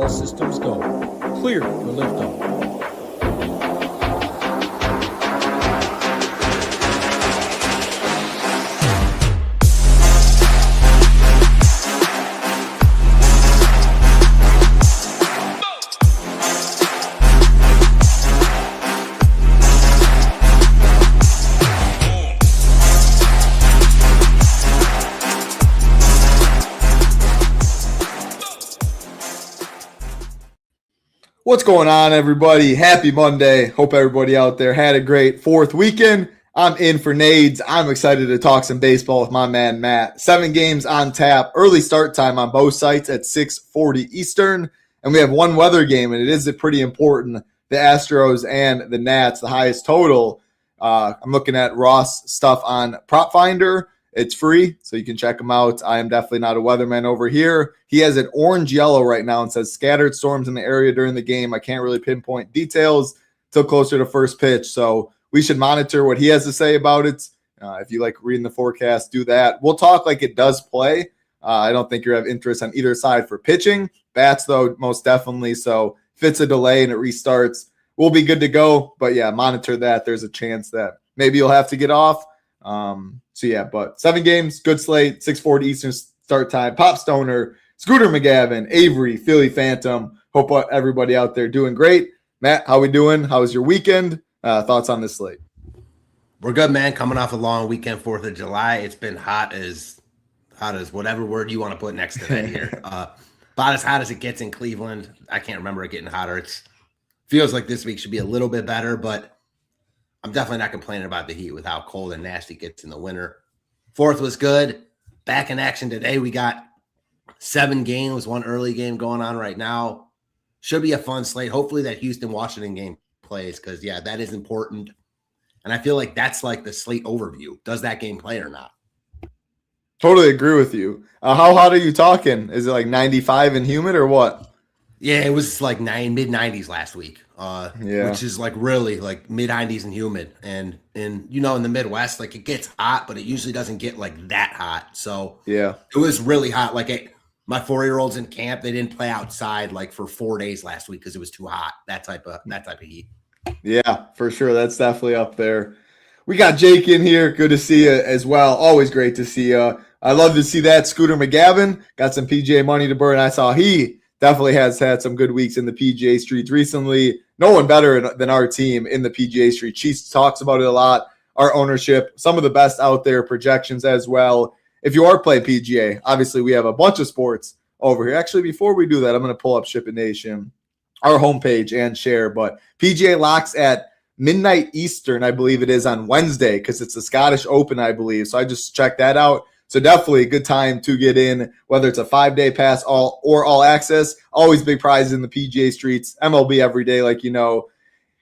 All systems go. Clear for liftoff. What's going on, everybody? Happy Monday. Hope everybody out there had a great fourth weekend. I'm in for Nades. I'm excited to talk some baseball with my man, Matt. 7 games on tap. Early start time on both sites at 6:40 Eastern. And we have one weather game, and it is pretty important. The Astros and the Nats, the highest total. I'm looking at Ross stuff on Prop Finder. It's free, so you can check him out. I am definitely not a weatherman over here. He has an orange-yellow right now and says scattered storms in the area during the game. I can't really pinpoint details till closer to first pitch, so we should monitor what he has to say about it. If you like reading the forecast, do that. We'll talk like it does play. I don't think you have interest on either side for pitching. Bats, though, most definitely. So if it's a delay and it restarts, we'll be good to go. But, yeah, monitor that. There's a chance that maybe you'll have to get off. But 7 games, good slate, 6:40 Eastern start time. Pop Stoner, Scooter McGavin, Avery, Philly Phantom. Hope everybody out there doing great. Matt, how we doing? How was your weekend? Thoughts on this slate? We're good, man. Coming off a long weekend, 4th of July. It's been hot as whatever word you want to put next to that here. About as hot as it gets in Cleveland. I can't remember it getting hotter. It feels like this week should be a little bit better, but I'm definitely not complaining about the heat with how cold and nasty it gets in the winter. 4th was good. Back in action today. We got 7 games, 1 early game going on right now. Should be a fun slate. Hopefully that Houston-Washington game plays because, yeah, that is important. And I feel like that's like the slate overview. Does that game play or not? Totally agree with you. How hot are you talking? Is it like 95 and humid or what? Yeah, it was like mid-90s last week. Which is like really like mid-90s and humid. And in the Midwest, like it gets hot, but it usually doesn't get like that hot. So yeah, it was really hot. Like my 4-year-old's in camp. They didn't play outside like for 4 days last week because it was too hot. That type of heat. Yeah, for sure. That's definitely up there. We got Jake in here. Good to see you as well. Always great to see you. I love to see that. Scooter McGavin got some PGA money to burn. I saw he definitely has had some good weeks in the PGA streets recently. No one better than our team in the PGA street. She talks about it a lot. Our ownership, some of the best out there, projections as well. If you are playing PGA, obviously we have a bunch of sports over here. Actually, before we do that, I'm going to pull up Ship It Nation, our homepage, and share. But PGA locks at midnight Eastern, I believe it is on Wednesday because it's the Scottish Open, I believe. So I just checked that out. So definitely a good time to get in, whether it's a 5-day pass or all access. Always big prizes in the PGA streets. MLB every day, like you know.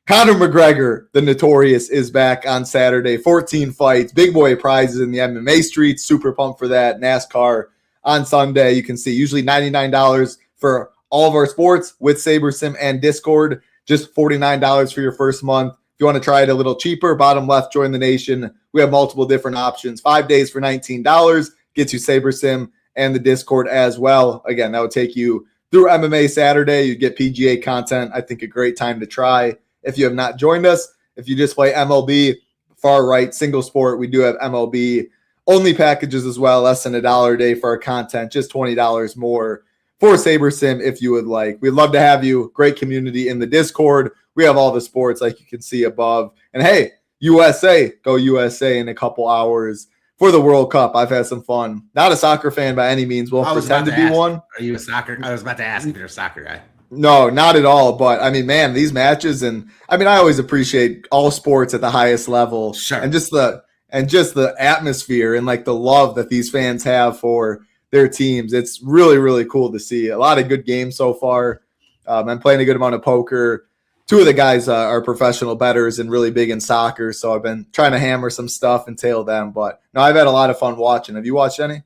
Conor McGregor, the Notorious, is back on Saturday. 14 fights, big boy prizes in the MMA streets. Super pumped for that. NASCAR on Sunday. You can see usually $99 for all of our sports with SaberSim and Discord. Just $49 for your first month. If you want to try it a little cheaper, bottom left, join the nation. We have multiple different options. 5 days for $19 gets you SaberSim and the Discord as well. Again, that would take you through MMA Saturday. You get PGA content. I think a great time to try if you have not joined us. If you just play MLB, far right, single sport, we do have MLB only packages as well. Less than $1 a day for our content, just $20 more for SaberSim if you would like. We'd love to have you. Great community in the Discord. We have all the sports like you can see above. And hey, USA, go USA in a couple hours for the World Cup. I've had some fun. Not a soccer fan by any means. Won't pretend to be one. Are you a soccer? I was about to ask if you're a soccer guy. No, not at all. But I mean, man, these matches, and I mean, I always appreciate all sports at the highest level. Sure. And just the atmosphere and like the love that these fans have for their teams. It's really, really cool to see. A lot of good games so far. I'm playing a good amount of poker. 2 of the guys are professional bettors and really big in soccer, so I've been trying to hammer some stuff and tail them. But no, I've had a lot of fun watching. Have you watched any?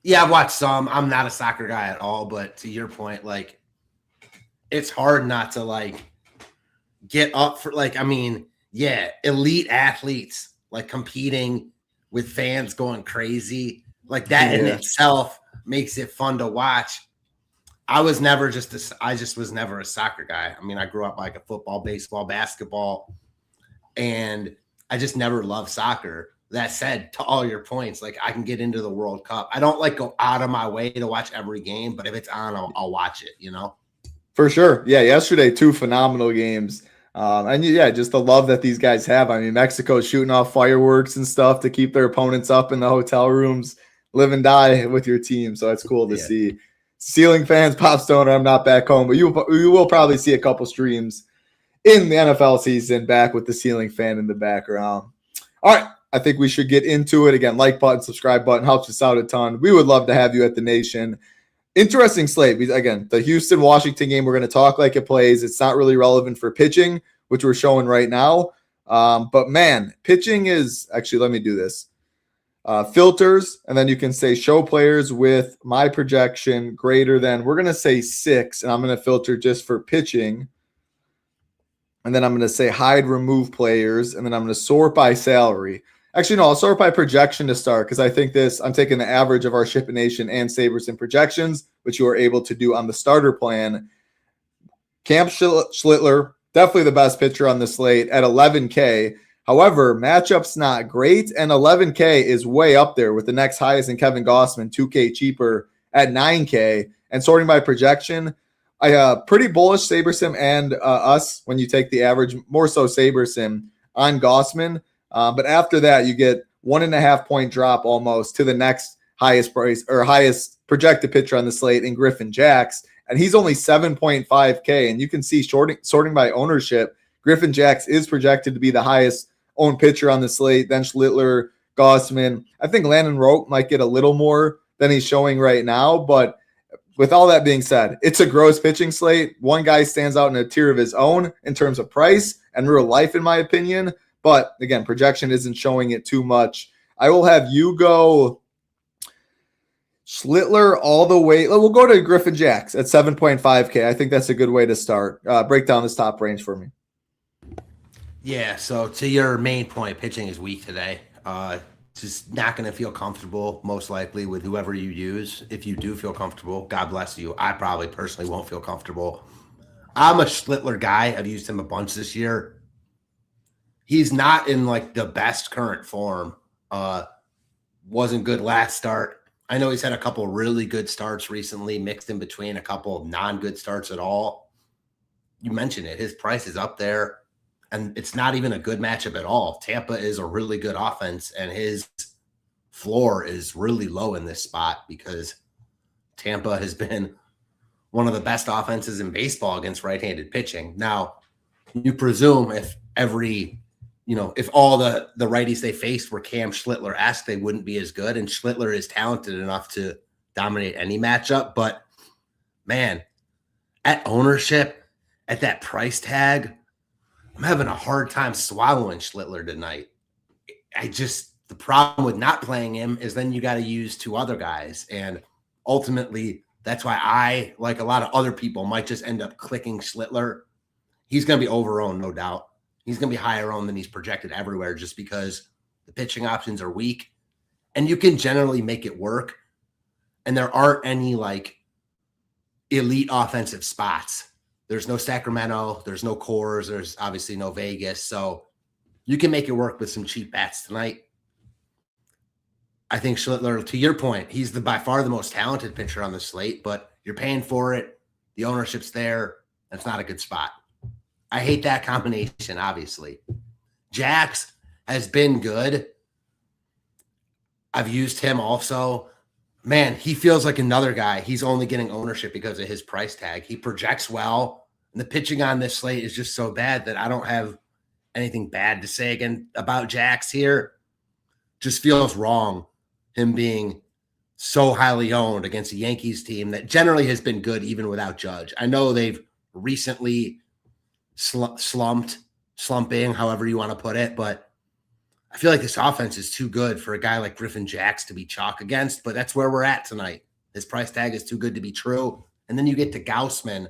Yeah, I've watched some. I'm not a soccer guy at all, but to your point, like, it's hard not to like get up for elite athletes like competing with fans going crazy. Like that in itself makes it fun to watch. I was never I just was never a soccer guy. I mean, I grew up like a football, baseball, basketball, and I just never loved soccer. That said, to all your points, like I can get into the World Cup. I don't like go out of my way to watch every game, but if it's on, I'll watch it, you know? For sure. Yeah, yesterday, 2 phenomenal games. And yeah, just the love that these guys have. I mean, Mexico's shooting off fireworks and stuff to keep their opponents up in the hotel rooms, live and die with your team. So it's cool to see. Ceiling fans, Pop Stoner, I'm not back home, but you will probably see a couple streams in the NFL season back with the ceiling fan in the background. All right, I think we should get into it. Again, like button, subscribe button helps us out a ton. We would love to have you at the Nation. Interesting slate. Again, the Houston-Washington game, we're going to talk like it plays. It's not really relevant for pitching, which we're showing right now. But, man, pitching is – actually, let me do this. Filters, and then you can say show players with my projection greater than – we're going to say 6, and I'm going to filter just for pitching. And then I'm going to say hide, remove players, and then I'm going to sort by salary. Actually, no, I'll sort by projection to start because I think I'm taking the average of our Ship It Nation and Sabres in projections, which you are able to do on the starter plan. Cam Schlittler, definitely the best pitcher on the slate at $11K. However, matchup's not great, and $11K is way up there with the next highest in Kevin Gausman, $2K cheaper at $9K. And sorting by projection, I pretty bullish SaberSim and us when you take the average, more so SaberSim on Gausman. But after that, you get 1.5 point drop almost to the next highest price or highest projected pitcher on the slate in Griffin Jax. And he's only 7.5K. And you can see sorting by ownership, Griffin Jax is projected to be the highest owned pitcher on the slate. Then Schlittler, Gausman. I think Landon Roupp might get a little more than he's showing right now. But with all that being said, it's a gross pitching slate. One guy stands out in a tier of his own in terms of price and real life, in my opinion. But again, projection isn't showing it too much. I will have you go Schlittler all the way. We'll go to Griffin Jax at 7.5K. I think that's a good way to start. Break down this top range for me. Yeah, so to your main point, pitching is weak today. Just not going to feel comfortable, most likely, with whoever you use. If you do feel comfortable, God bless you. I probably personally won't feel comfortable. I'm a Schlittler guy. I've used him a bunch this year. He's not in like the best current form. Wasn't good last start. I know he's had a couple really good starts recently, mixed in between a couple of non-good starts at all. You mentioned it. His price is up there, and it's not even a good matchup at all. Tampa is a really good offense, and his floor is really low in this spot because Tampa has been one of the best offenses in baseball against right-handed pitching. Now, you presume if all the righties they faced were Cam Schlittler-esque, they wouldn't be as good. And Schlittler is talented enough to dominate any matchup. But, man, at ownership, at that price tag, I'm having a hard time swallowing Schlittler tonight. The problem with not playing him is then you got to use 2 other guys. And ultimately, that's why I, like a lot of other people, might just end up clicking Schlittler. He's going to be over-owned, no doubt. He's going to be higher owned than he's projected everywhere just because the pitching options are weak. And you can generally make it work. And there aren't any, like, elite offensive spots. There's no Sacramento. There's no Coors. There's obviously no Vegas. So you can make it work with some cheap bats tonight. I think Schlittler, to your point, he's by far the most talented pitcher on the slate, but you're paying for it. The ownership's there. That's not a good spot. I hate that combination, obviously. Jax has been good. I've used him also. Man, he feels like another guy. He's only getting ownership because of his price tag. He projects well, and the pitching on this slate is just so bad that I don't have anything bad to say again about Jax here. Just feels wrong, him being so highly owned against a Yankees team that generally has been good even without Judge. I know they've recently slumping, however you want to put it, but I feel like this offense is too good for a guy like Griffin Jax to be chalk against, but that's where we're at tonight. His price tag is too good to be true. And then you get to Gausman.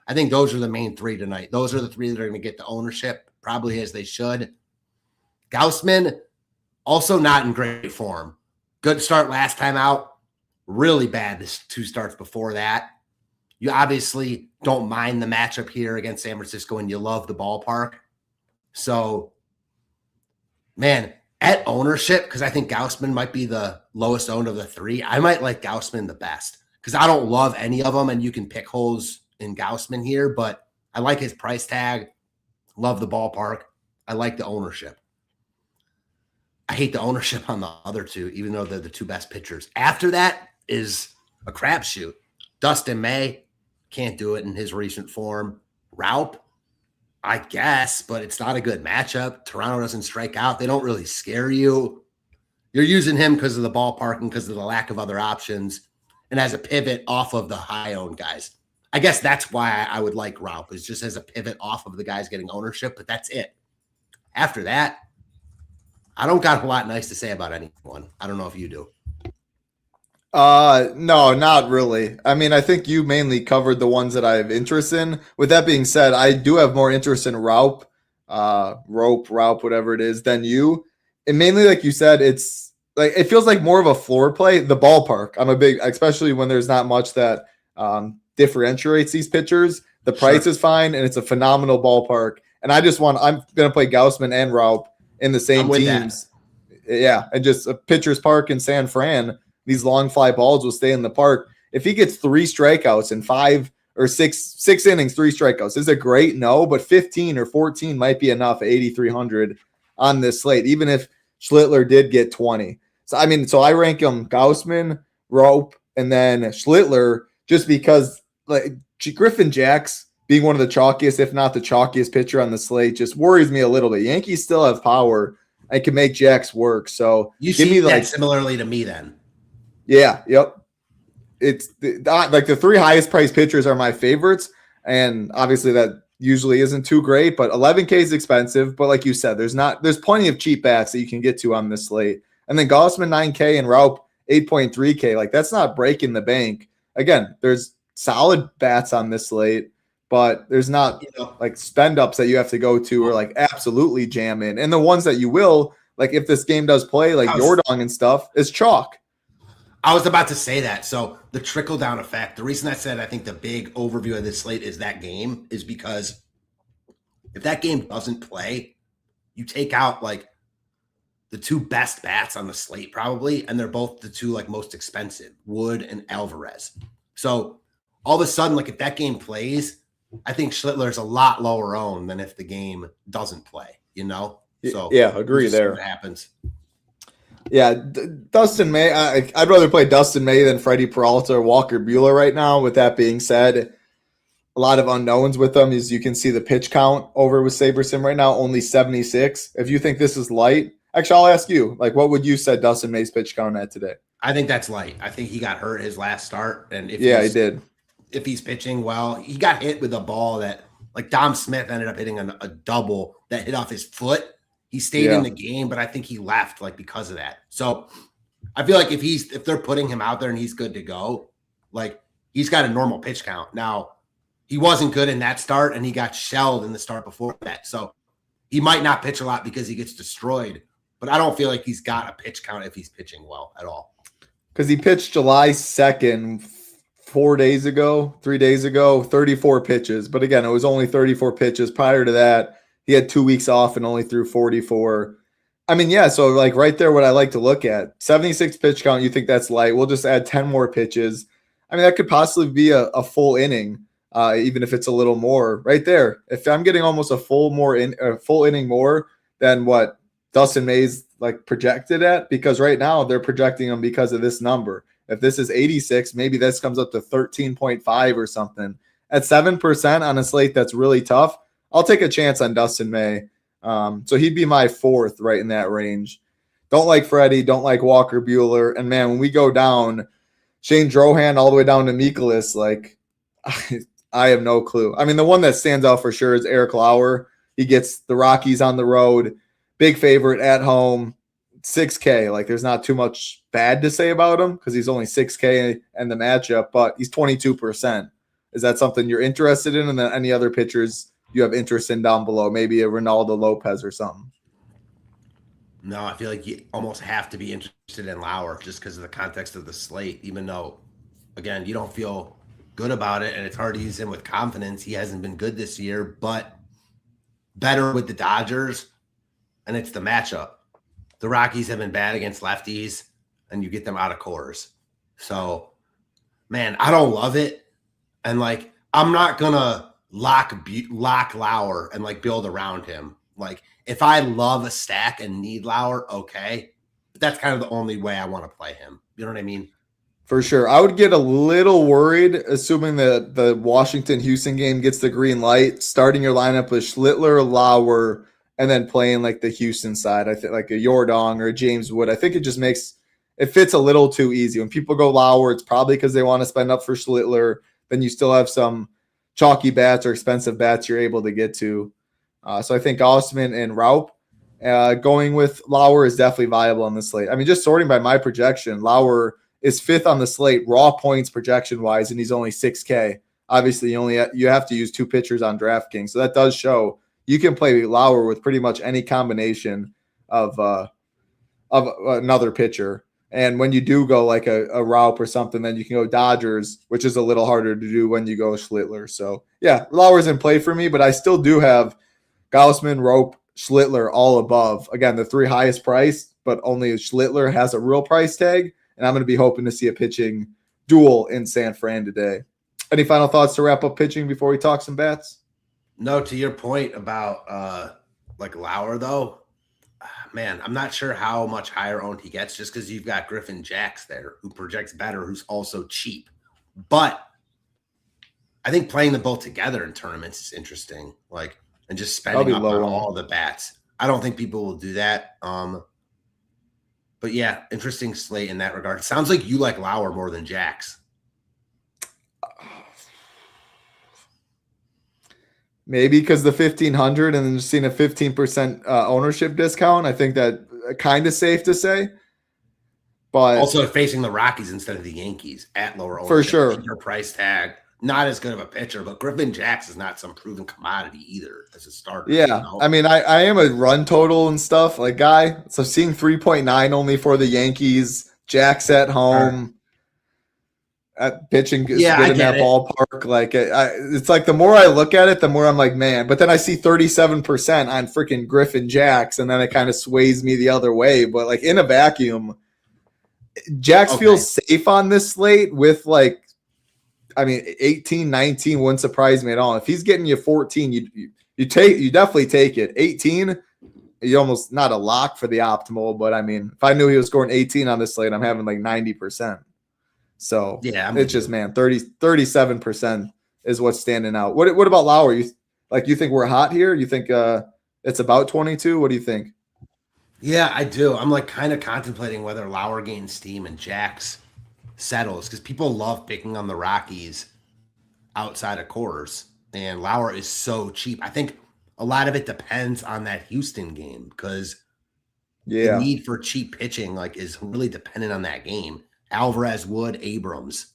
I think those are the main 3 tonight. Those are the 3 that are going to get the ownership, probably as they should. Gausman, also not in great form. Good start last time out. Really bad this 2 starts before that. You obviously don't mind the matchup here against San Francisco, and you love the ballpark. So, man, at ownership, because I think Gausman might be the lowest owned of the three, I might like Gausman the best because I don't love any of them, and you can pick holes in Gausman here, but I like his price tag, love the ballpark. I like the ownership. I hate the ownership on the other two, even though they're the two best pitchers. After that is a crapshoot. Dustin May, can't do it in his recent form. Roupp, I guess, but it's not a good matchup. Toronto doesn't strike out. They don't really scare you. You're using him because of the ballpark and because of the lack of other options and as a pivot off of the high-owned guys. I guess that's why I would like Roupp, is just as a pivot off of the guys getting ownership, but that's it. After that, I don't got a lot nice to say about anyone. I don't know if you do. No, not really. I mean, I think you mainly covered the ones that I have interest in. With that being said, I do have more interest in Roupp, whatever it is, than you. And mainly, like you said, it's like it feels like more of a floor play. The ballpark. I'm a big, especially when there's not much that differentiates these pitchers. The price is fine, and it's a phenomenal ballpark. And I'm going to play Gausman and Roupp in the same teams. That. Yeah, and just a pitcher's park in San Fran. These long fly balls will stay in the park. If he gets 3 strikeouts in 5 or 6 innings, 3 strikeouts, is it great? No, but 15 or 14 might be enough at 8,300 on this slate, even if Schlittler did get 20. So, I mean, I rank him Gausman, Roupp, and then Schlittler just because like Griffin Jacks being one of the chalkiest, if not the chalkiest pitcher on the slate just worries me a little bit. Yankees still have power and can make Jacks work. So you see that similarly to me then. Yeah, yep. It's like the 3 highest priced pitchers are my favorites, and obviously that usually isn't too great, but 11K is expensive. But like you said, there's plenty of cheap bats that you can get to on this slate. And then Gausman 9K and Roupp 8.3K. Like that's not breaking the bank. Again, there's solid bats on this slate, but there's not like spend ups that you have to go to or like absolutely jam in. And the ones that you will, like if this game does play, like Yordong and stuff, is chalk. I was about to say that. So the trickle-down effect, the reason I said I think the big overview of this slate is that game is because if that game doesn't play, you take out like the 2 best bats on the slate probably, and they're both the 2 like most expensive, Wood and Alvarez. So all of a sudden, like if that game plays, I think Schlittler's a lot lower owned than if the game doesn't play, So yeah, agree there. What happens. Yeah, Dustin May. I'd rather play Dustin May than Freddie Peralta or Walker Buehler right now. With that being said, a lot of unknowns with them. As you can see, the pitch count over with SaberSim right now, only 76. If you think this is light, actually, I'll ask you, like, what would you set Dustin May's pitch count at today? I think that's light. I think he got hurt his last start. And if he did. If he's pitching well, he got hit with a ball that, like Dom Smith ended up hitting a double that hit off his foot. He stayed in the game, but I think he left like because of that. So I feel like if they're putting him out there and he's good to go, like he's got a normal pitch count. Now he wasn't good in that start and he got shelled in the start before that. So he might not pitch a lot because he gets destroyed, but I don't feel like he's got a pitch count if he's pitching well at all. Because he pitched July 2nd, 3 days ago, 34 pitches. But again, it was only 34 pitches. Prior to that, he had 2 weeks off and only threw 44. I mean, yeah, so like right there, what I like to look at, 76 pitch count, you think that's light. We'll just add 10 more pitches. I mean, that could possibly be a full inning, even if it's a little more right there. If I'm getting almost a full inning more than what Dustin May's like projected at, because right now they're projecting him because of this number. If this is 86, maybe this comes up to 13.5 or something. At 7% on a slate that's really tough, I'll take a chance on Dustin May. So he'd be my 4th right in that range. Don't like Freddie, don't like Walker Buehler. And man, when we go down, Shane Drohan all the way down to Mikolas, like I have no clue. I mean, the one that stands out for sure is Eric Lauer. He gets the Rockies on the road, big favorite at home, 6K. Like there's not too much bad to say about him because he's only 6K and the matchup, but he's 22%. Is that something you're interested in? And then any other pitchers you have interest in down below, maybe a Ronaldo Lopez or something? No, I feel like you almost have to be interested in Lauer just because of the context of the slate, even though, again, you don't feel good about it, and it's hard to use him with confidence. He hasn't been good this year, but better with the Dodgers, and it's the matchup. The Rockies have been bad against lefties, and you get them out of Coors. So, man, I don't love it. And, like, I'm not going to lock Lauer and, like, build around him. Like, if I love a stack and need Lauer, okay. But that's kind of the only way I want to play him. You know what I mean? For sure. I would get a little worried, assuming that the Washington-Houston game gets the green light, starting your lineup with Schlittler, Lauer, and then playing like the Houston side. I think like a Yordong or a James Wood. I think it just it fits a little too easy. When people go Lauer, it's probably because they want to spend up for Schlittler. Then you still have some chalky bats or expensive bats you're able to get to. So I think Gausman and Roupp going with Lauer is definitely viable on the slate. I mean, just sorting by my projection, Lauer is 5th on the slate, raw points projection-wise, and he's only 6K. Obviously, you have to use 2 pitchers on DraftKings, so that does show you can play Lauer with pretty much any combination of another pitcher. And when you do go like a Roupp or something, then you can go Dodgers, which is a little harder to do when you go Schlittler. So, yeah, Lauer's in play for me, but I still do have Gausman, Roupp, Schlittler all above. Again, the 3 highest priced, but only Schlittler has a real price tag. And I'm going to be hoping to see a pitching duel in San Fran today. Any final thoughts to wrap up pitching before we talk some bats? No, to your point about like Lauer, though, man, I'm not sure how much higher owned he gets just because you've got Griffin Jax there who projects better, who's also cheap. But I think playing them both together in tournaments is interesting, like, and just spending up on all the bats. I don't think people will do that. But yeah, interesting slate in that regard. Sounds like you like Lauer more than Jax. Maybe because the 1,500 and then just seeing a 15% ownership discount. I think that kind of safe to say. But also facing the Rockies instead of the Yankees at lower ownership. For sure. Your price tag. Not as good of a pitcher, but Griffin Jax is not some proven commodity either as a starter. Yeah. You know? I mean, I am a run total and stuff like guy. So seeing 3.9 only for the Yankees, Jax at home. Pitching is good in that ballpark. Like it's like the more I look at it, the more I'm like, man. But then I see 37% on freaking Griffin Jax, and then it kind of sways me the other way. But like in a vacuum, Jax feels safe on this slate with like, I mean, 18, 19 wouldn't surprise me at all. If he's getting you 14, you definitely take it. 18, you almost not a lock for the optimal, but I mean, if I knew he was scoring 18 on this slate, I'm having like 90%. So yeah, it's just, man, 37% is what's standing out. What about Lauer? You think we're hot here? You think it's about 22? What do you think? Yeah, I do. I'm like kind of contemplating whether Lauer gains steam and Jax settles because people love picking on the Rockies outside of Coors, and Lauer is so cheap. I think a lot of it depends on that Houston game because the need for cheap pitching like is really dependent on that game. Alvarez, Wood, Abrams,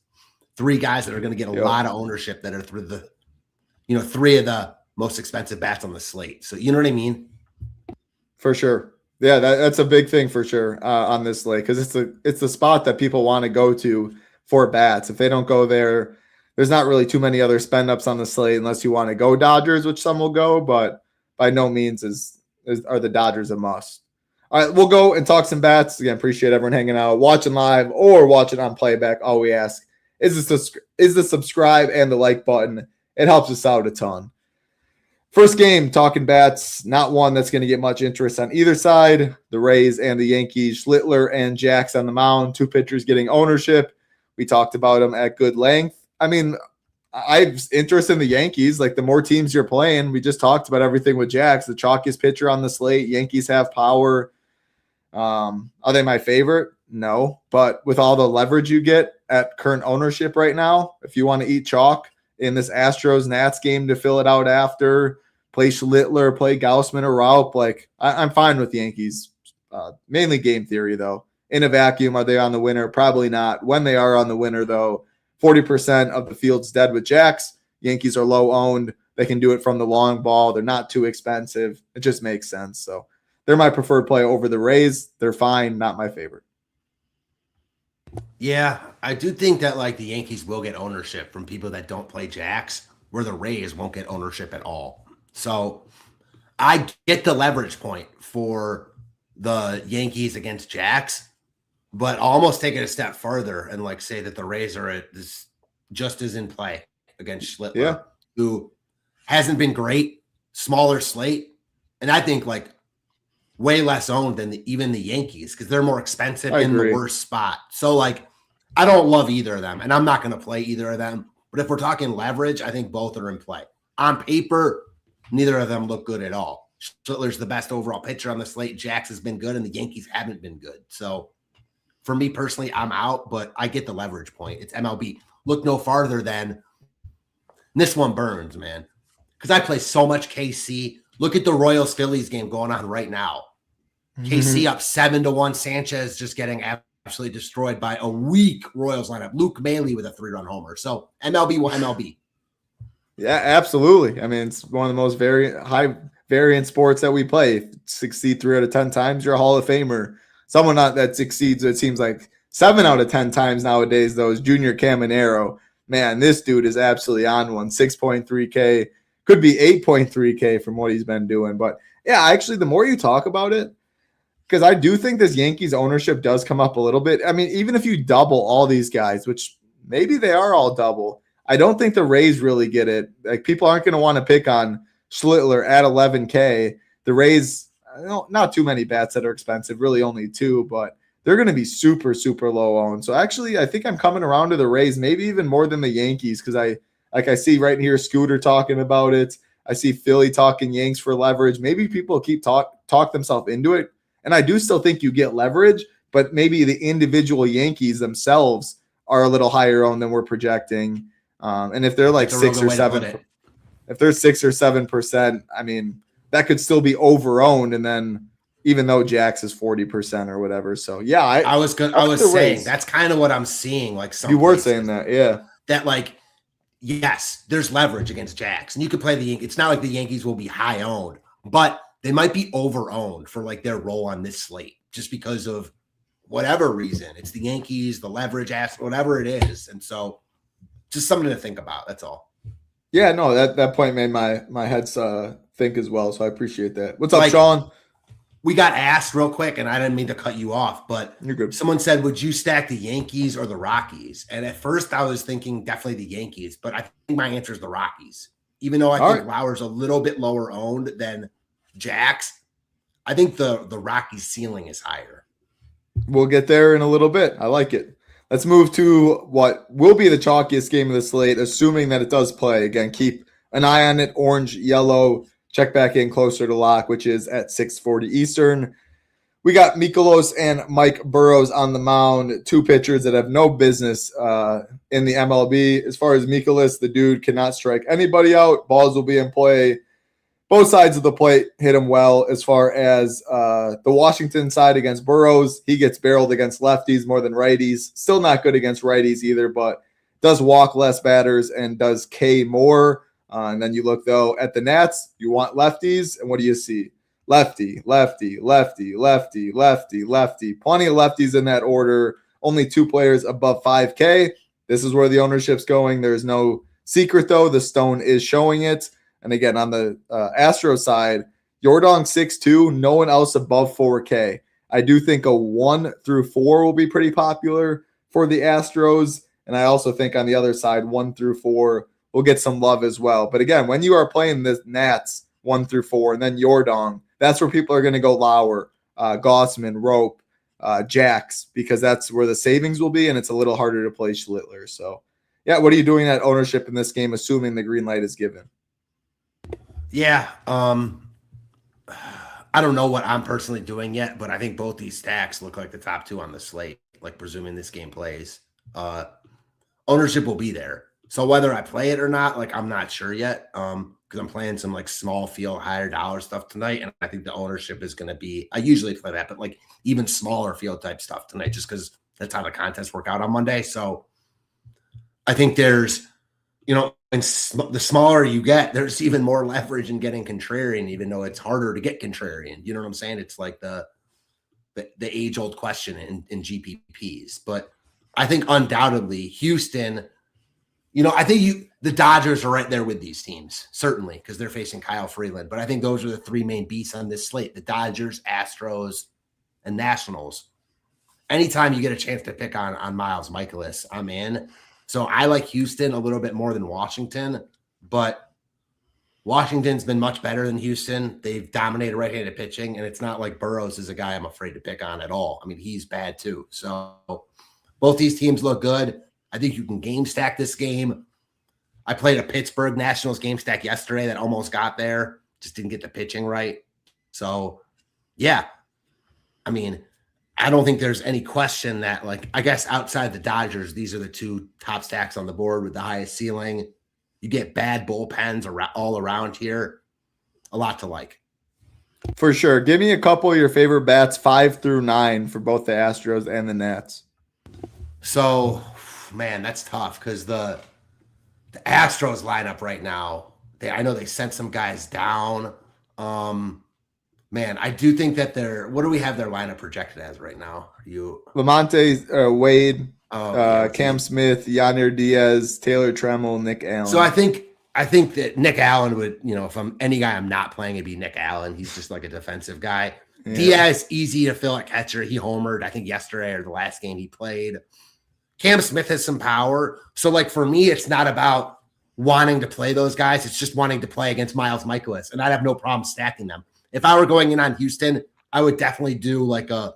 3 guys that are going to get a lot of ownership that are through the, 3 of the most expensive bats on the slate. So you know what I mean? For sure. Yeah, that's a big thing for sure on this slate because it's the spot that people want to go to for bats. If they don't go there, there's not really too many other spend ups on the slate unless you want to go Dodgers, which some will go, but by no means are the Dodgers a must. All right, we'll go and talk some bats. Again, appreciate everyone hanging out, watching live or watching on playback. All we ask is the subscribe and the like button. It helps us out a ton. First game, talking bats, not one that's going to get much interest on either side. The Rays and the Yankees, Schlittler and Jax on the mound, 2 pitchers getting ownership. We talked about them at good length. I mean, I've interest in the Yankees. Like the more teams you're playing, we just talked about everything with Jax, the chalkiest pitcher on the slate. Yankees have power. Are they my favorite? No, but with all the leverage you get at current ownership right now, if you want to eat chalk in this Astros Nats game to fill it out after, play Schlittler, play Gausman or Roupp, like I'm fine with the Yankees. Mainly game theory though. In a vacuum, are they on the winner? Probably not. When they are on the winner though, 40% of the field's dead with Jax. Yankees are low owned. They can do it from the long ball. They're not too expensive. It just makes sense. So they're my preferred play over the Rays. They're fine, not my favorite. Yeah, I do think that like the Yankees will get ownership from people that don't play jacks, where the Rays won't get ownership at all. So I get the leverage point for the Yankees against jacks, but I'll almost take it a step further and like say that the Rays are just as in play against Schlittler, who hasn't been great, smaller slate, and I think like way less owned than even the Yankees because they're more expensive in the worst spot. So like I don't love either of them, and I'm not going to play either of them. But if we're talking leverage, I think both are in play. On paper, neither of them look good at all. Schlittler's the best overall pitcher on the slate. Jax has been good, and the Yankees haven't been good. So for me personally, I'm out, but I get the leverage point. It's MLB. Look no farther than this one burns, man, because I play so much KC. Look at the Royals Phillies game going on right now. KC up 7-1. Sanchez just getting absolutely destroyed by a weak Royals lineup. Luke Mailey with a 3-run homer. So MLB will MLB. Yeah, absolutely. I mean, it's one of the most high variant sports that we play. Succeed 3 out of 10 times, you're a Hall of Famer. Someone that succeeds, it seems like 7 out of 10 times nowadays, though, is Junior Caminero. Man, this dude is absolutely on one. 6.3K. Could be 8.3K from what he's been doing. But yeah, actually, the more you talk about it, because I do think this Yankees ownership does come up a little bit. I mean, even if you double all these guys, which maybe they are all double, I don't think the Rays really get it. Like, people aren't going to want to pick on Schlittler at 11K. The Rays, not too many bats that are expensive, really only 2, but they're going to be super, super low owned. So actually, I think I'm coming around to the Rays, maybe even more than the Yankees, because I see right here Scooter talking about it. I see Philly talking Yanks for leverage. Maybe people keep talk themselves into it. And I do still think you get leverage, but maybe the individual Yankees themselves are a little higher owned than we're projecting. And if they're like 6 or 7, if they're 6 or 7%, I mean, that could still be over owned. And then even though Jax is 40% or whatever. So yeah, I was saying that's kind of what I'm seeing. Like you were saying that, yeah. That like, yes, there's leverage against Jax, and you could play the Yankees. It's not like the Yankees will be high owned, but they might be over owned for like their role on this slate just because of whatever reason. It's the Yankees, the leverage ass, whatever it is. And so just something to think about. That's all. Yeah, no, that point made my head think as well. So I appreciate that. What's up, Sean? We got asked real quick, and I didn't mean to cut you off, but you're good. Someone said, would you stack the Yankees or the Rockies? And at first I was thinking definitely the Yankees, but I think my answer is the Rockies. Even though I think Lauer's a little bit lower owned than Jax, I think the Rockies ceiling is higher. We'll get there in a little bit. I like it. Let's move to what will be the chalkiest game of the slate, assuming that it does play. Again, keep an eye on it. Orange, yellow. Check back in closer to lock, which is at 6:40 Eastern. We got Mikolas and Mike Burrows on the mound, 2 pitchers that have no business in the MLB. As far as Mikolas, the dude cannot strike anybody out. Balls will be in play. Both sides of the plate hit him well. As far as the Washington side against Burrows, he gets barreled against lefties more than righties. Still not good against righties either, but does walk less batters and does K more. And then you look, though, at the Nats. You want lefties, and what do you see? Lefty, lefty, lefty, lefty, lefty, lefty. Plenty of lefties in that order. Only 2 players above 5K. This is where the ownership's going. There's no secret, though. The stone is showing it. And again, on the Astros side, Yordan 6'2", no one else above 4K. I do think a 1 through 4 will be pretty popular for the Astros. And I also think on the other side, 1 through 4 will get some love as well. But again, when you are playing the Nats 1 through 4 and then Yordan, that's where people are going to go Lauer, Gossman, Roupp, Jax, because that's where the savings will be, and it's a little harder to play Schlittler. So, yeah, what are you doing at ownership in this game, assuming the green light is given? Yeah, I don't know what I'm personally doing yet, but I think both these stacks look like the top 2 on the slate, like presuming this game plays. Ownership will be there. So whether I play it or not, like I'm not sure yet, because I'm playing some like small field, higher dollar stuff tonight, and I think the ownership is going to be. I usually play that, but like even smaller field type stuff tonight, just because that's how the contests work out on Monday. So I think there's, and the smaller you get, there's even more leverage in getting contrarian, even though it's harder to get contrarian. You know what I'm saying? It's like the age old question in GPPs, but I think undoubtedly Houston, I think the Dodgers are right there with these teams, certainly, because they're facing Kyle Freeland. But I think those are the three main beasts on this slate: the Dodgers, Astros, and Nationals. Anytime you get a chance to pick on Miles Mikolas, I'm in. So I like Houston a little bit more than Washington, but Washington's been much better than Houston. They've dominated right-handed pitching, and it's not like Burrows is a guy I'm afraid to pick on at all. I mean, he's bad too. So both these teams look good. I think you can game stack this game. I played a Pittsburgh Nationals game stack yesterday that almost got there. Just didn't get the pitching right. So, yeah. I mean, I don't think there's any question that, I guess outside the Dodgers, these are the two top stacks on the board with the highest ceiling. You get bad bullpens all around here. A lot to like. For sure. Give me a couple of your favorite bats, 5 through 9 for both the Astros and the Nats. So, man, that's tough because the Astros lineup right now, I know they sent some guys down. Man, I do think that what do we have their lineup projected as right now? Lamonte, Wade, Cam Smith, Yanir Diaz, Taylor Trammell, Nick Allen. So I think that Nick Allen would, if I'm any guy I'm not playing, it'd be Nick Allen. He's just like a defensive guy. Yeah. Diaz, easy to fill at catcher. He homered, I think, yesterday or the last game he played. Cam Smith has some power. So, for me, it's not about wanting to play those guys. It's just wanting to play against Miles Mikolas, and I'd have no problem stacking them. If I were going in on Houston, I would definitely do a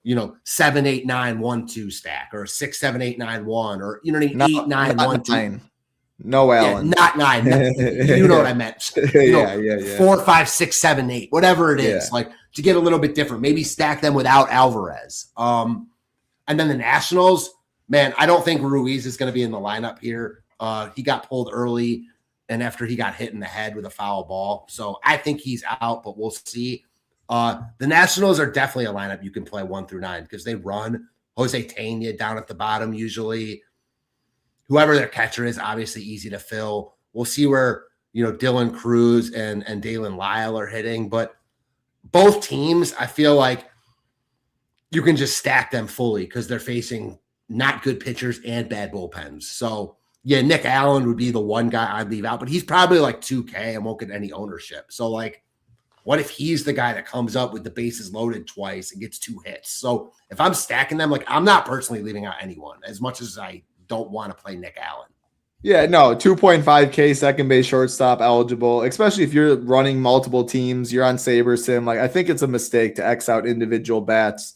7-8-9-1-2 stack or a 6-7-8-9-1 or 8-9-1-2. No Allen. Yeah, not 9. You know what I meant. Yeah. 4, 5, 6, 7, 8, whatever it is. To get a little bit different. Maybe stack them without Alvarez. And then the Nationals, man, I don't think Ruiz is going to be in the lineup here. He got pulled early. And after he got hit in the head with a foul ball. So I think he's out, but we'll see. The Nationals are definitely a lineup you can play 1 through 9 because they run Jose Tena down at the bottom usually. Whoever their catcher is, obviously easy to fill. We'll see where, Dylan Cruz and Dalen Lyle are hitting. But both teams, I feel like you can just stack them fully because they're facing not good pitchers and bad bullpens. So, yeah, Nick Allen would be the one guy I'd leave out, but he's probably 2K and won't get any ownership. So, what if he's the guy that comes up with the bases loaded twice and gets 2 hits? So, if I'm stacking them, I'm not personally leaving out anyone as much as I don't want to play Nick Allen. Yeah, no, 2.5K second base shortstop eligible, especially if you're running multiple teams, you're on SaberSim. I think it's a mistake to X out individual bats.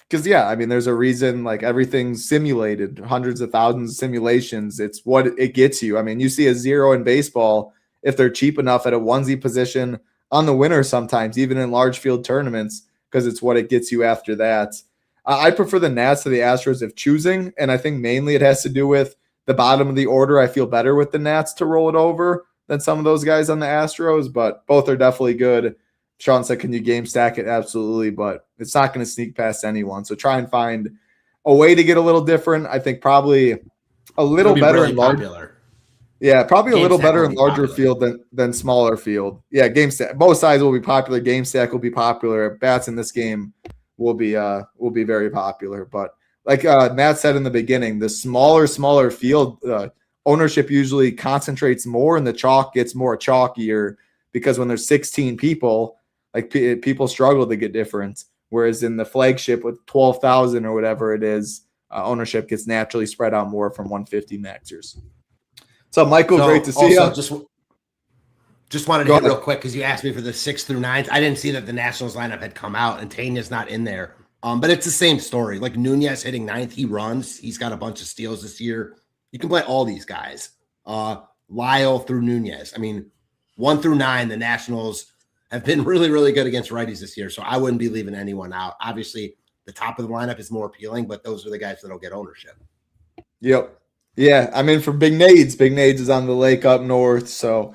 Because, there's a reason, everything's simulated, hundreds of thousands of simulations. It's what it gets you. You see a 0 in baseball if they're cheap enough at a onesie position on the winner sometimes, even in large field tournaments, because it's what it gets you after that. I prefer the Nats to the Astros if choosing, and I think mainly it has to do with the bottom of the order. I feel better with the Nats to roll it over than some of those guys on the Astros, but both are definitely good. Sean said, can you game stack it? Absolutely, but it's not going to sneak past anyone. So try and find a way to get a little different. I think probably a little better in larger. Yeah, probably a little better in larger field than smaller field. Yeah, game stack. Both sides will be popular. Game stack will be popular. Bats in this game will be very popular. But like Matt said in the beginning, the smaller field ownership usually concentrates more, and the chalk gets more chalkier because when there's 16 people. People struggle to get different, whereas in the flagship with 12,000 or whatever it is, ownership gets naturally spread out more from 150 maxers. So, Michael, great to see you. Just wanted to hit real quick because you asked me for the 6 through 9s. I didn't see that the Nationals lineup had come out, and Tena's not in there. But it's the same story. Nunez hitting 9th, he runs. He's got a bunch of steals this year. You can play all these guys. Lyle through Nunez. 1 through 9, the Nationals have been really, really good against righties this year, so I wouldn't be leaving anyone out. Obviously, the top of the lineup is more appealing, but those are the guys that'll get ownership. Yep. Yeah, for Big Nades. Big Nades is on the lake up north, so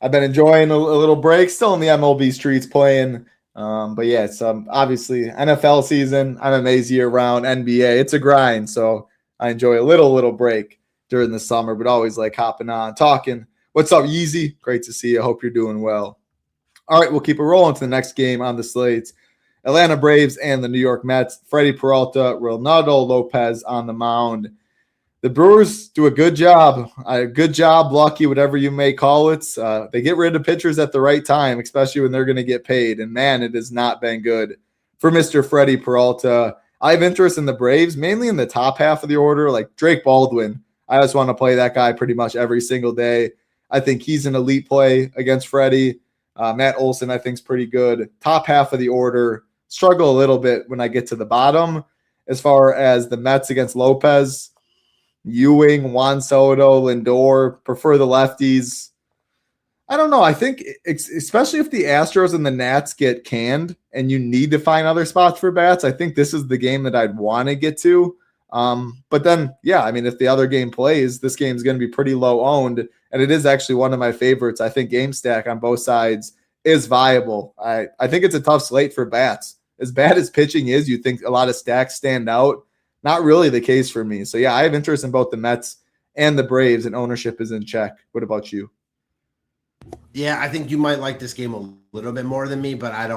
I've been enjoying a little break. Still in the MLB streets playing. But yeah, it's obviously NFL season, MMA's year-round, NBA. It's a grind, so I enjoy a little break during the summer, but always hopping on, talking. What's up, Yeezy? Great to see you. Hope you're doing well. All right, we'll keep it rolling to the next game on the slate. Atlanta Braves and the New York Mets. Freddie Peralta, Ronaldo Lopez on the mound. The Brewers do a good job. Lucky, whatever you may call it. They get rid of pitchers at the right time, especially when they're going to get paid. And, man, it has not been good for Mr. Freddie Peralta. I have interest in the Braves, mainly in the top half of the order, like Drake Baldwin. I just want to play that guy pretty much every single day. I think he's an elite play against Freddie. Matt Olson, I think, is pretty good. Top half of the order. Struggle a little bit when I get to the bottom. As far as the Mets against Lopez, Ewing, Juan Soto, Lindor, prefer the lefties. I don't know. I think, especially if the Astros and the Nats get canned and you need to find other spots for bats, I think this is the game that I'd want to get to. But then, yeah, I mean, if the other game plays, this game is going to be pretty low owned, and it is actually one of my favorites. I think game stack on both sides is viable. I think it's a tough slate for bats. As bad as pitching is, you think a lot of stacks stand out. Not really the case for me. So, yeah, I have interest in both the Mets and the Braves, and ownership is in check. What about you? Yeah, I think you might like this game a little bit more than me, but I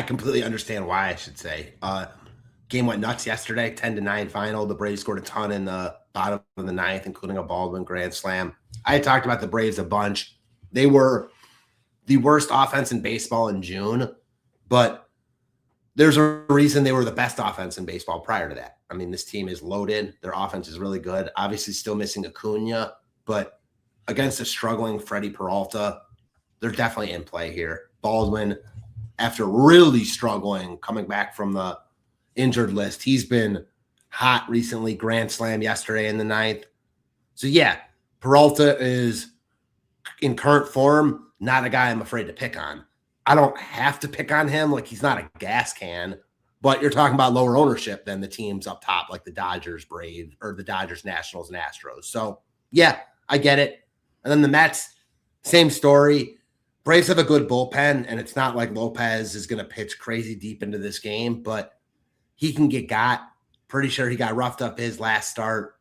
completely understand why, I should say. Game went nuts yesterday, 10-9 final. The Braves scored a ton in the bottom of the ninth, including a Baldwin grand slam. I had talked about the Braves a bunch. They were the worst offense in baseball in June, but there's a reason they were the best offense in baseball prior to that. I mean, this team is loaded. Their offense is really good. Obviously still missing Acuna, but against a struggling Freddie Peralta, they're definitely in play here. Baldwin, after really struggling, coming back from the injured list, he's been hot recently. Grand slam yesterday in the ninth. So, yeah, Peralta is in current form, not a guy I'm afraid to pick on. I don't have to pick on him. Like, he's not a gas can, but you're talking about lower ownership than the teams up top, like the Dodgers, Braves, or the Dodgers, Nationals, and Astros. So, yeah, I get it. And then the Mets, same story. Braves have a good bullpen, and it's not like Lopez is going to pitch crazy deep into this game, but he can get got. Pretty sure he got roughed up his last start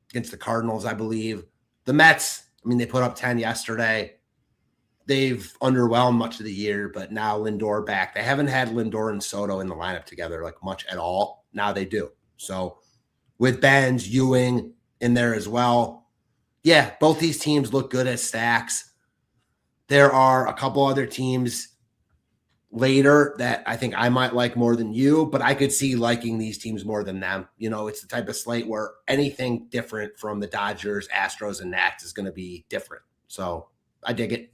against the Cardinals, I believe. The Mets, I mean, they put up 10 yesterday. They've underwhelmed much of the year, but now Lindor back. They haven't had Lindor and Soto in the lineup together like much at all. Now they do. So with Benz, Ewing in there as well. Yeah, both these teams look good as stacks. There are a couple other teams later that I think I might like more than you, but I could see liking these teams more than them. You know, it's the type of slate where anything different from the Dodgers, Astros, and Nats is going to be different. So I dig it.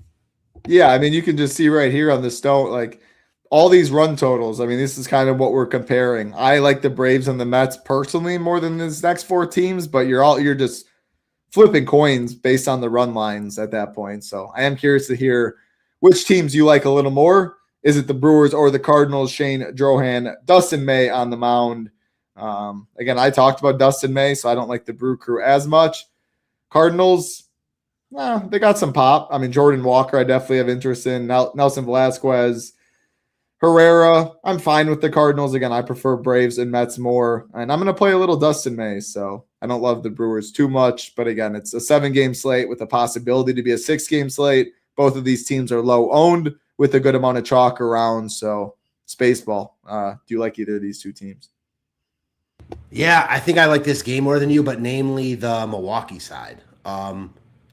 Yeah, I mean, you can just see right here on the stone, like all these run totals. I mean, this is kind of what we're comparing. I like the Braves and the Mets personally more than these next four teams, but you're just flipping coins based on the run lines at that point. So I am curious to hear which teams you like a little more. Is it the Brewers or the Cardinals? Shane Drohan, Dustin May on the mound. Again, I talked about Dustin May, so I don't like the Brew Crew as much. Cardinals, they got some pop. I mean, Jordan Walker, I definitely have interest in. Nelson Velasquez, Herrera, I'm fine with the Cardinals. Again, I prefer Braves and Mets more. And I'm going to play a little Dustin May, so I don't love the Brewers too much. But again, it's a 7-game slate with a possibility to be a 6-game slate. Both of these teams are low owned with a good amount of chalk around. So it's baseball. Do you like either of these two teams? Yeah, I think I like this game more than you, but namely the Milwaukee side.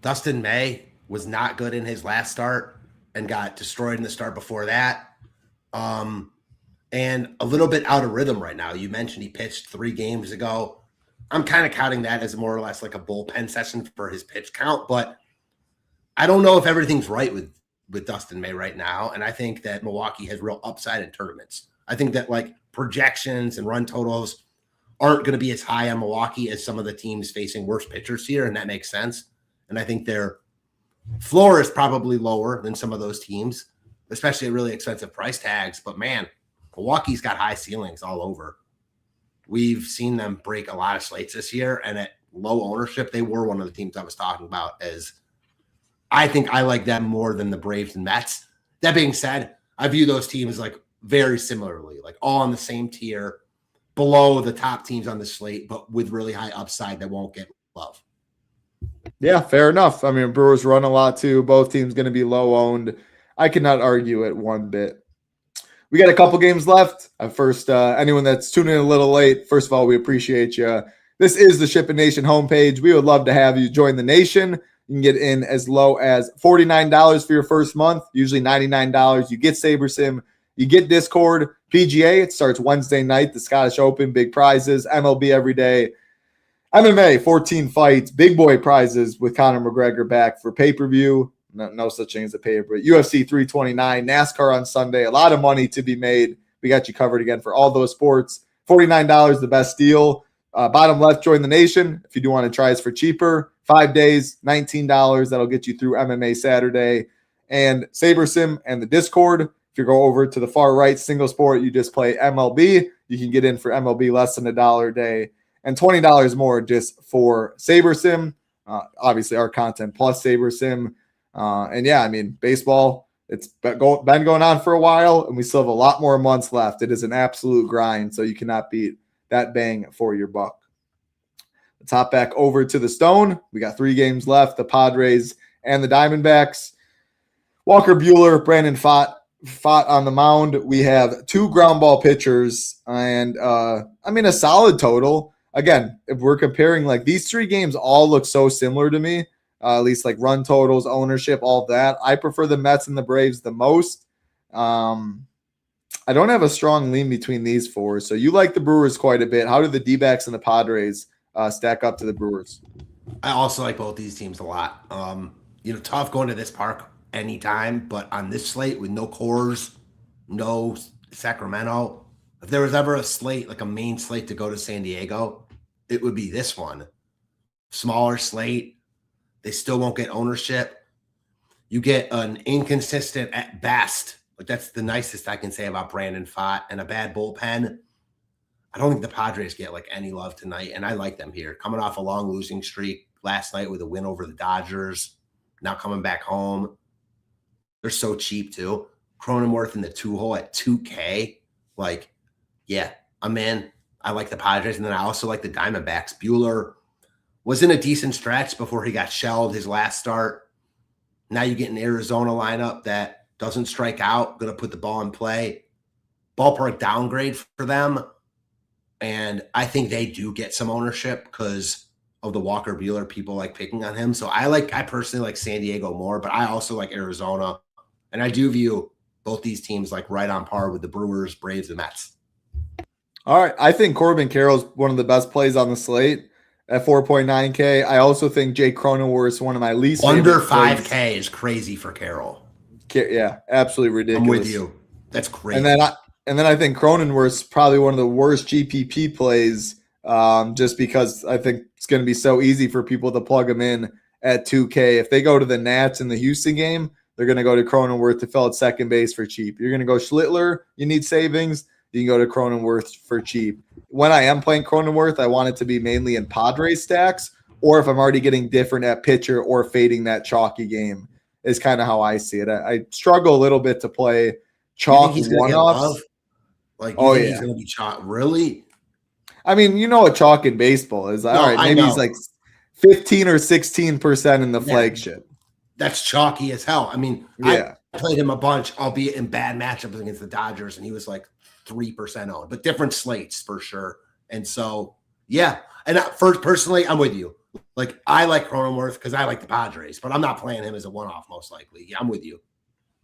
Dustin May was not good in his last start and got destroyed in the start before that. And a little bit out of rhythm right now. You mentioned he pitched 3 games ago. I'm kind of counting that as more or less like a bullpen session for his pitch count, but I don't know if everything's right with Dustin May right now. And I think that Milwaukee has real upside in tournaments. I think that like projections and run totals aren't going to be as high on Milwaukee as some of the teams facing worse pitchers here. And that makes sense. And I think their floor is probably lower than some of those teams, especially at really expensive price tags. But man, Milwaukee's got high ceilings all over. We've seen them break a lot of slates this year, and at low ownership, they were one of the teams I was talking about as I think I like them more than the Braves and Mets. That being said, I view those teams like very similarly, like all on the same tier, below the top teams on the slate, but with really high upside that won't get love. Yeah, fair enough. I mean, Brewers run a lot too. Both teams going to be low owned. I cannot argue it one bit. We got a couple games left. First, anyone that's tuning in a little late, first of all, we appreciate you. This is the Shipping Nation homepage. We would love to have you join the nation. You can get in as low as $49 for your first month, usually $99. You get SaberSim, you get Discord, PGA. It starts Wednesday night, the Scottish Open, big prizes, MLB every day, MMA, 14 fights, big boy prizes with Conor McGregor back for pay-per-view. No such thing as a pay-per-view. UFC 329, NASCAR on Sunday, a lot of money to be made. We got you covered again for all those sports. $49, the best deal. Bottom left, join the nation. If you do want to try us for cheaper, 5 days, $19. That'll get you through MMA Saturday. And SaberSim and the Discord. If you go over to the far right, single sport, you just play MLB. You can get in for MLB less than $1 a day. And $20 more just for SaberSim. Obviously, our content plus SaberSim. And yeah, I mean, baseball, it's been going on for a while, and we still have a lot more months left. It is an absolute grind, so you cannot beat that bang for your buck. Let's hop back over to the Stone. We got 3 games left, the Padres and the Diamondbacks. Walker Buehler, Brandon Pfaadt on the mound. We have 2 ground ball pitchers and, a solid total. Again, if we're comparing, like, these 3 games all look so similar to me. At least like run totals, ownership, all that. I prefer the Mets and the Braves the most. I don't have a strong lean between these 4. So you like the Brewers quite a bit. How do the D-backs and the Padres stack up to the Brewers? I also like both these teams a lot. Tough going to this park anytime, but on this slate with no Coors, no Sacramento, if there was ever a slate, like a main slate to go to San Diego, it would be this one. Smaller slate. They still won't get ownership. You get an inconsistent at best. Like, that's the nicest I can say about Brandon Pfaadt, and a bad bullpen. I don't think the Padres get like any love tonight, and I like them here. Coming off a long losing streak last night with a win over the Dodgers, now coming back home. They're so cheap too. Cronenworth in the 2-hole at $2K. Like, yeah, I'm in. I like the Padres, and then I also like the Diamondbacks. Buehler was in a decent stretch before he got shelled his last start. Now you get an Arizona lineup that doesn't strike out, going to put the ball in play. Ballpark downgrade for them. And I think they do get some ownership because of the Walker Buehler, people like picking on him. So I personally like San Diego more, but I also like Arizona. And I do view both these teams like right on par with the Brewers, Braves, and Mets. All right. I think Corbin Carroll's one of the best plays on the slate at 4.9K. I also think Jake Cronenworth is one of my least under 5K plays. Is crazy for Carroll. Yeah, absolutely ridiculous. I'm with you. That's crazy. And then I think Cronenworth's probably one of the worst GPP plays, just because I think it's going to be so easy for people to plug him in at 2K. If they go to the Nats in the Houston game, they're going to go to Cronenworth to fill at second base for cheap. You're going to go Schlittler, you need savings, you can go to Cronenworth for cheap. When I am playing Cronenworth, I want it to be mainly in Padres stacks, or if I'm already getting different at pitcher or fading that chalky game is kind of how I see it. I struggle a little bit to play chalk one-offs. Like, you think he's going to be chalk? Really? I mean, you know what chalk in baseball is. All right, maybe he's like 15 or 16% in the flagship. That's chalky as hell. I mean, I played him a bunch, albeit in bad matchups against the Dodgers, and he was like 3% owned, but different slates for sure. And so, yeah. And personally, I'm with you. Like, I like Cronenworth because I like the Padres, but I'm not playing him as a one-off most likely. Yeah, I'm with you.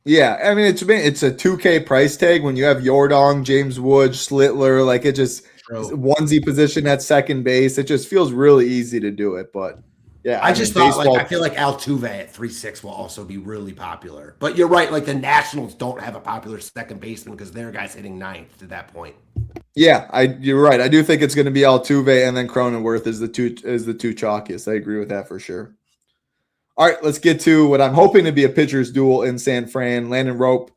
Yeah, I mean, it's a 2K price tag when you have Yordong, James Wood, Schlittler, like it just onesie position at second base. It just feels really easy to do it, but yeah. I feel like Altuve at 3.6 will also be really popular. But you're right, like the Nationals don't have a popular second baseman because their guy's hitting 9th to that point. Yeah, you're right. I do think it's going to be Altuve and then Cronenworth is the two chalkiest. I agree with that for sure. All right, let's get to what I'm hoping to be a pitcher's duel in San Fran. Landon Roupp,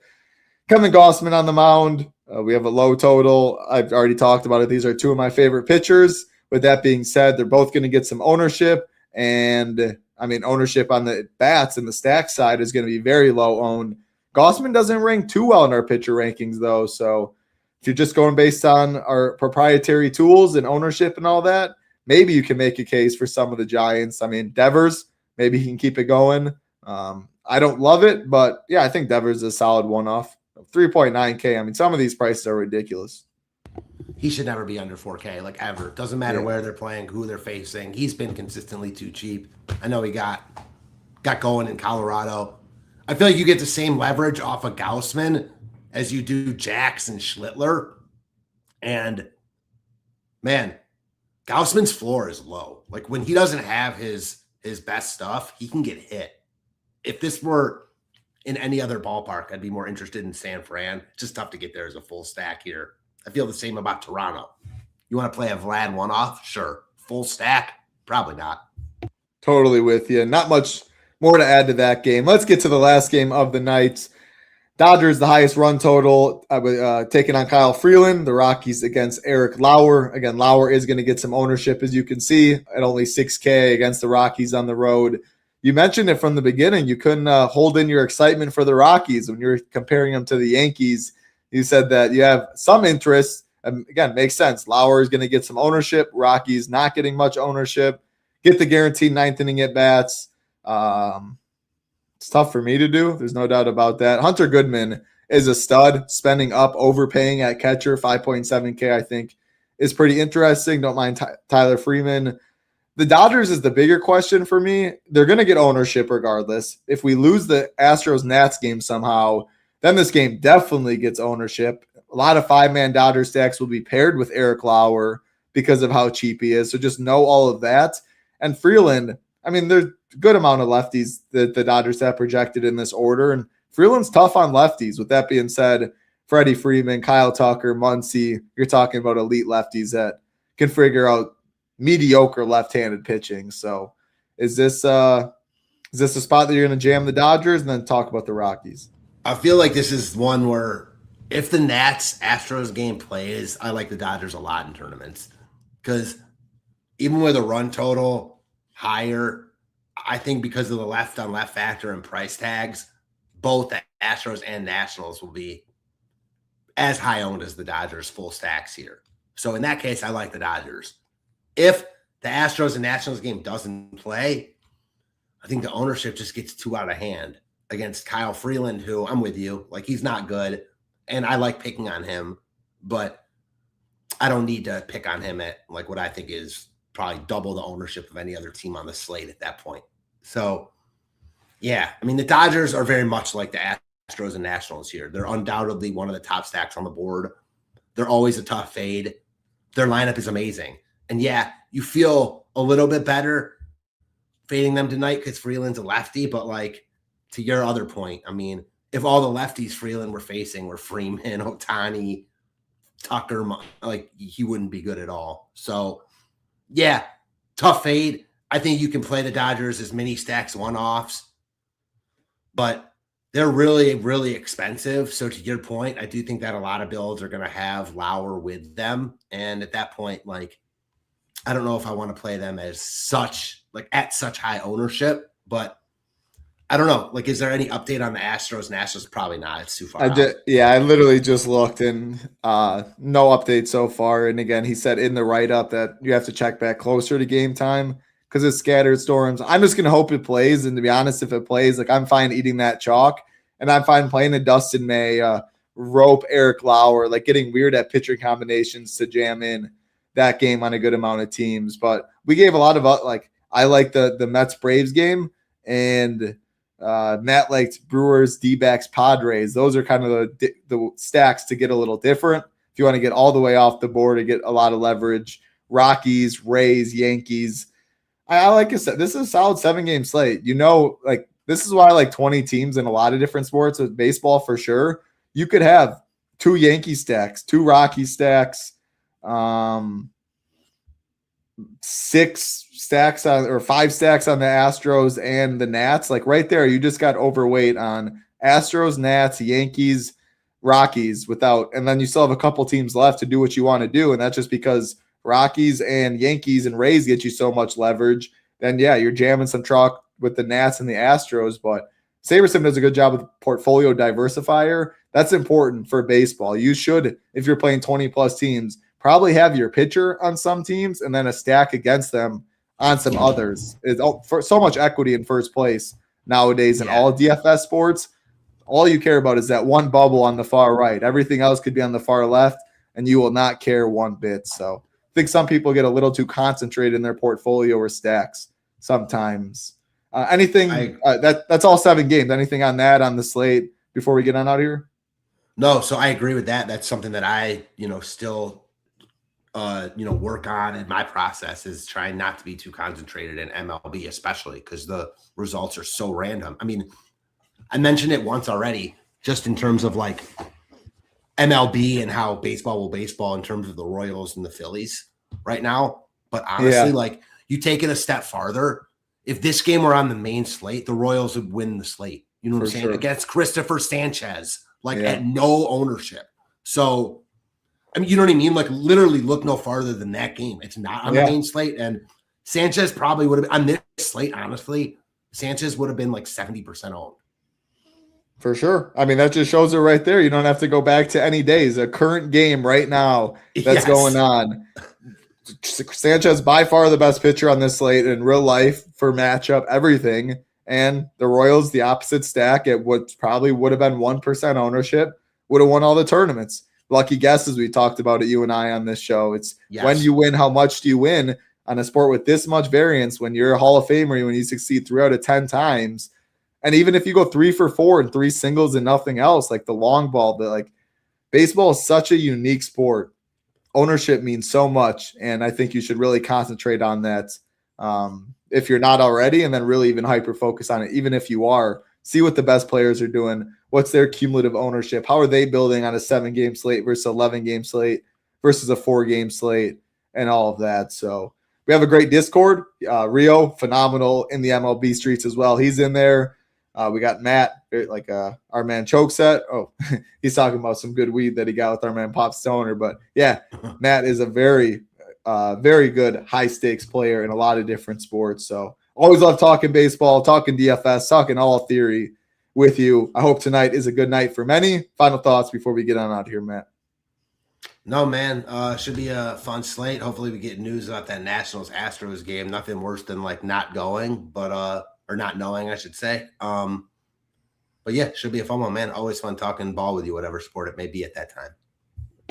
Kevin Gausman on the mound. We have a low total. I've already talked about it. These are 2 of my favorite pitchers. With that being said, they're both going to get some ownership. And, I mean, ownership on the bats and the stack side is going to be very low owned. Gausman doesn't rank too well in our pitcher rankings, though. So if you're just going based on our proprietary tools and ownership and all that, maybe you can make a case for some of the Giants. I mean, Devers, maybe he can keep it going. I don't love it, but yeah, I think Devers is a solid one-off. 3.9K. I mean, some of these prices are ridiculous. He should never be under 4K, like ever. Doesn't matter where they're playing, who they're facing. He's been consistently too cheap. I know he got going in Colorado. I feel like you get the same leverage off of Gaussman as you do Jax and Schlittler. And, man, Gaussman's floor is low. Like, when he doesn't have his best stuff, he can get hit. If this were in any other ballpark, I'd be more interested in San Fran. It's just tough to get there as a full stack here. I feel the same about Toronto. You want to play a Vlad one-off? Sure. Full stack? Probably not. Totally with you. Not much more to add to that game. Let's get to the last game of the night. Dodgers, the highest run total, taking on Kyle Freeland. The Rockies against Eric Lauer. Again, Lauer is going to get some ownership, as you can see, at only 6K against the Rockies on the road. You mentioned it from the beginning. You couldn't hold in your excitement for the Rockies when you're comparing them to the Yankees. You said that you have some interest. And again, makes sense. Lauer is going to get some ownership. Rockies not getting much ownership. Get the guaranteed ninth inning at bats. It's tough for me to do. There's no doubt about that. Hunter Goodman is a stud. Spending up, overpaying at catcher, 5.7K, I think, is pretty interesting. Don't mind Tyler Freeman. The Dodgers is the bigger question for me. They're going to get ownership regardless. If we lose the Astros-Nats game somehow, then this game definitely gets ownership. A lot of five-man Dodger stacks will be paired with Eric Lauer because of how cheap he is. So just know all of that. And Freeland, I mean, there's a good amount of lefties that the Dodgers have projected in this order. And Freeland's tough on lefties. With that being said, Freddie Freeman, Kyle Tucker, Muncy, you're talking about elite lefties that can figure out mediocre left-handed pitching. So is this a spot that you're going to jam the Dodgers and then talk about the Rockies? I feel like this is one where if the Nats-Astros game plays, I like the Dodgers a lot in tournaments. Because even with a run total higher, I think because of the left-on-left factor and price tags, both the Astros and Nationals will be as high-owned as the Dodgers full stacks here. So in that case, I like the Dodgers. If the Astros and Nationals game doesn't play, I think the ownership just gets too out of hand against Kyle Freeland, who I'm with you. Like, he's not good, and I like picking on him, but I don't need to pick on him at like what I think is probably double the ownership of any other team on the slate at that point. So, yeah, I mean, the Dodgers are very much like the Astros and Nationals here. They're undoubtedly one of the top stacks on the board. They're always a tough fade. Their lineup is amazing. And, yeah, you feel a little bit better fading them tonight because Freeland's a lefty, but, like, to your other point, I mean, if all the lefties Freeland were facing were Freeman, Ohtani, Tucker, like, he wouldn't be good at all. So, yeah, tough fade. I think you can play the Dodgers as mini stacks one-offs, but they're really, really expensive. So to your point, I do think that a lot of builds are going to have Lauer with them. And at that point, like, I don't know if I want to play them as such, like at such high ownership, but I don't know. Like, is there any update on the Astros? Nationals? Probably not. It's too far out. I literally just looked and no update so far. And again, he said in the write-up that you have to check back closer to game time because it's scattered storms. I'm just going to hope it plays. And to be honest, if it plays, like, I'm fine eating that chalk. And I'm fine playing a Dustin May, Roupp, Eric Lauer, like getting weird at pitcher combinations to jam in that game on a good amount of teams. But we gave a lot of, I like the Mets-Braves game. And Matt liked Brewers, D-backs, Padres. Those are kind of the stacks to get a little different. If you want to get all the way off the board to get a lot of leverage, Rockies, Rays, Yankees. Like I said, this is a solid 7-game slate. You know, like, this is why I like 20 teams in a lot of different sports. With baseball, for sure, you could have 2 Yankee stacks, 2 Rocky stacks, 6 stacks on, or 5 stacks on the Astros and the Nats. Like, right there, you just got overweight on Astros, Nats, Yankees, Rockies and then you still have a couple teams left to do what you want to do. And that's just because Rockies and Yankees and Rays get you so much leverage. Then, yeah, you're jamming some chalk with the Nats and the Astros, but SaberSim does a good job with portfolio diversifier. That's important for baseball. You should, if you're playing 20-plus teams, probably have your pitcher on some teams and then a stack against them on some others. It's for so much equity in first place nowadays in all DFS sports. all you care about is that one bubble on the far right. Everything else could be on the far left, and you will not care one bit. So I think some people get a little too concentrated in their portfolio or stacks sometimes. That's all 7 games. Anything on that on the slate before we get on out of here? No, so I agree with that. That's something that I, still, work on in my process is trying not to be too concentrated in MLB, especially because the results are so random. I mean, I mentioned it once already, just in terms of like MLB and how baseball will baseball in terms of the Royals and the Phillies right now. But honestly, like you take it a step farther. If this game were on the main slate, the Royals would win the slate. You know what I'm saying? Sure. Against Christopher Sanchez, at no ownership. So, I mean, you know what I mean? Like literally look no farther than that game. It's not on the main slate. And Sanchez probably would have been on this slate, honestly, Sanchez would have been like 70% owned. For sure. I mean, that just shows it right there. You don't have to go back to any days. A current game right now that's going on. Sanchez by far the best pitcher on this slate in real life for matchup, everything. And the Royals, the opposite stack at what probably would have been 1% ownership, would have won all the tournaments. Lucky guesses, we talked about it, you and I, on this show. It's when you win, how much do you win on a sport with this much variance? When you're a Hall of Famer, when you succeed 3 out of 10 times, and even if you go 3 for 4 and 3 singles and nothing else, like the long ball, baseball is such a unique sport. Ownership means so much, and I think you should really concentrate on that if you're not already, and then really even hyper-focus on it. Even if you are, see what the best players are doing. What's their cumulative ownership? How are they building on a 7-game slate versus 11-game slate versus a 4-game slate and all of that. So we have a great Discord. Rio, phenomenal in the MLB streets as well. He's in there. We got Matt, our man Chokeset. Oh, he's talking about some good weed that he got with our man Pop Stoner. But yeah, Matt is a very good high stakes player in a lot of different sports. So always love talking baseball, talking DFS, talking all theory with you. I hope tonight is a good night for many. Final thoughts before we get on out here, Matt. No, man. Should be a fun slate. Hopefully we get news about that Nationals Astros game. Nothing worse than not going, or not knowing, I should say. But yeah, should be a fun one, man. Always fun talking ball with you, whatever sport it may be at that time.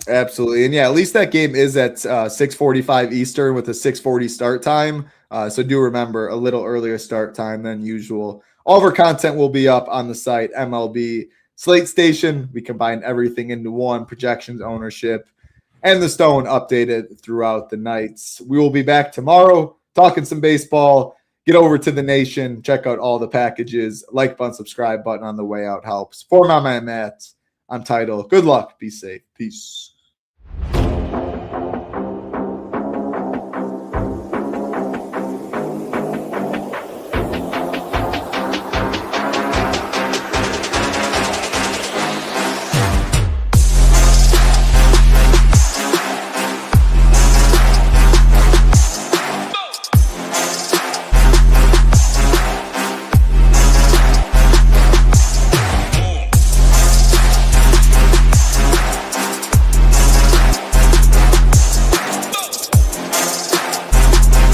Absolutely. And yeah, at least that game is at 6:45 Eastern with a 6:40 start time. So do remember a little earlier start time than usual. All of our content will be up on the site, MLB Slate Station. We combine everything into one: projections, ownership, and the Stone updated throughout the nights. We will be back tomorrow talking some baseball. Get over to the Nation. Check out all the packages. Like button, subscribe button on the way out helps. For my man Matt, I'm Title. Good luck. Be safe. Peace.